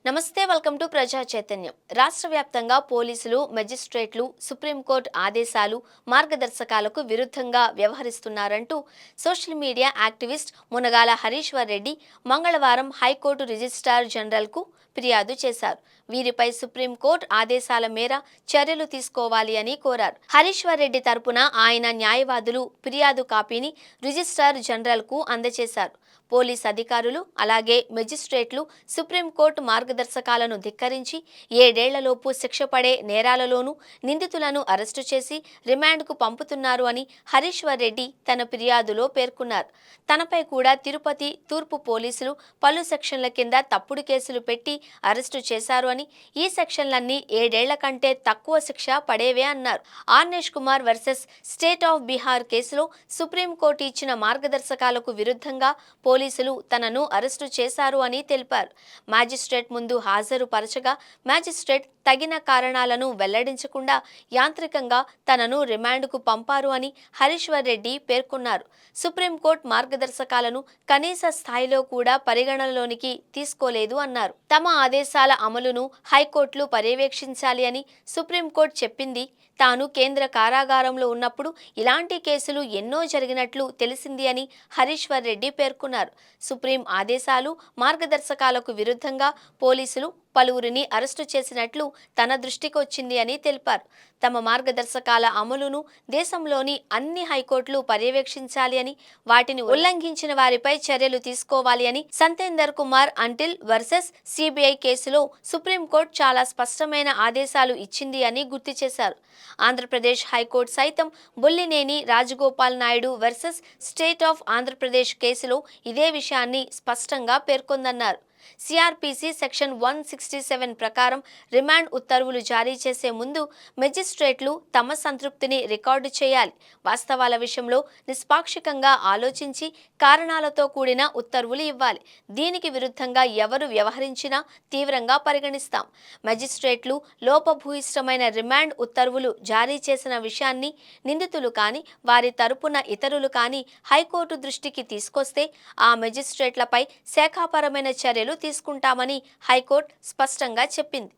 నమస్తే, welcome to ప్రజా చైతన్యం. రాష్ట్ర వ్యాప్తంగా పోలీసులు, మెజిస్ట్రేట్లు సుప్రీంకోర్టు ఆదేశాలు, మార్గదర్శకాలకు విరుద్ధంగా వ్యవహరిస్తున్నారంటూ social media activist Munagala Harishwar Reddy మంగళవారం హైకోర్టు రిజిస్ట్రార్ జనరల్కు ఫిర్యాదు చేశారు. వీరిపై సుప్రీంకోర్టు ఆదేశాల మేర చర్యలు తీసుకోవాలి అని కోరారు. హరీశ్వర్ రెడ్డి తరపున ఆయన న్యాయవాదులు ఫిర్యాదు కాపీని రిజిస్ట్రార్ జనరల్కు అందజేశారు. పోలీస్ అధికారులు అలాగే మెజిస్ట్రేట్లు సుప్రీంకోర్టు మార్గదర్శకాలను ధిక్కరించి 7 ఏళ్లలోపు శిక్ష పడే నేరాలలోనూ నిందితులను అరెస్టు చేసి రిమాండ్కు పంపుతున్నారు అని హరీశ్వర్ రెడ్డి తన ఫిర్యాదులో పేర్కొన్నారు. తనపై కూడా తిరుపతి తూర్పు పోలీసులు పలు సెక్షన్ల కింద తప్పుడు కేసులు పెట్టి అరెస్టు చేశారు అని, ఈ సెక్షన్లన్నీ 7 ఏళ్ల కంటే తక్కువ శిక్ష పడేవే అన్నారు. Arnesh Kumar versus state of Bihar కేసులో సుప్రీంకోర్టు ఇచ్చిన మార్గదర్శకాలకు విరుద్ధంగా పోలీసులు తనను అరెస్టు చేశారు అని తెలిపారు. మ్యాజిస్ట్రేట్ ముందు హాజరు పరచగా మ్యాజిస్ట్రేట్ తగిన కారణాలను వెల్లడించకుండా యాంత్రికంగా తనను రిమాండ్కు పంపారు అని హరీశ్వర్ రెడ్డి పేర్కొన్నారు. సుప్రీంకోర్టు మార్గదర్శకాలను కనీస స్థాయిలో కూడా పరిగణనలోనికి తీసుకోలేదు అన్నారు. తమ ఆదేశాల అమలును హైకోర్టులు పర్యవేక్షించాలి అని సుప్రీంకోర్టు చెప్పింది. తాను కేంద్ర కారాగారంలో ఉన్నప్పుడు ఇలాంటి కేసులు ఎన్నో జరిగినట్లు తెలిసింది అని హరీశ్వర్ రెడ్డి పేర్కొన్నారు. సుప్రీం ఆదేశాలు, మార్గదర్శకాలకు విరుద్ధంగా పోలీసులు పలువురిని అరెస్టు చేసినట్లు తన దృష్టికి వచ్చింది అని తెలిపారు. తమ మార్గదర్శకాల అమలును దేశంలోని అన్ని హైకోర్టులు పర్యవేక్షించాలి అని, వాటిని ఉల్లంఘించిన వారిపై చర్యలు తీసుకోవాలి అని, సంతేందర్ కుమార్ అంటిల్ వర్సెస్ సిబిఐ కేసులో సుప్రీంకోర్టు చాలా స్పష్టమైన ఆదేశాలు ఇచ్చింది అని గుర్తు చేశారు. ఆంధ్రప్రదేశ్ హైకోర్టు సైతం Bollineni Rajagopal Naidu versus state of Andhra Pradesh కేసులో ఇదే విషయాన్ని స్పష్టంగా పేర్కొందన్నారు. సిఆర్పిసి సెక్షన్ 167 ప్రకారం రిమాండ్ ఉత్తర్వులు జారీ చేసే ముందు మెజిస్ట్రేట్లు తమ సంతృప్తిని రికార్డు చేయాలి. వాస్తవాల విషయంలో నిష్పాక్షికంగా ఆలోచించి కారణాలతో కూడిన ఉత్తర్వులు ఇవ్వాలి. దీనికి విరుద్ధంగా ఎవరు వ్యవహరించినా తీవ్రంగా పరిగణిస్తాం. మెజిస్ట్రేట్లు లోపభూయిష్టమైన రిమాండ్ ఉత్తర్వులు జారీ చేసిన విషయాన్ని నిందితులు కానీ, వారి తరపున ఇతరులు కానీ హైకోర్టు దృష్టికి తీసుకొస్తే ఆ మెజిస్ట్రేట్లపై శాఖాపరమైన చర్యలు తీసుకుంటామని హైకోర్టు స్పష్టంగా చెప్పింది.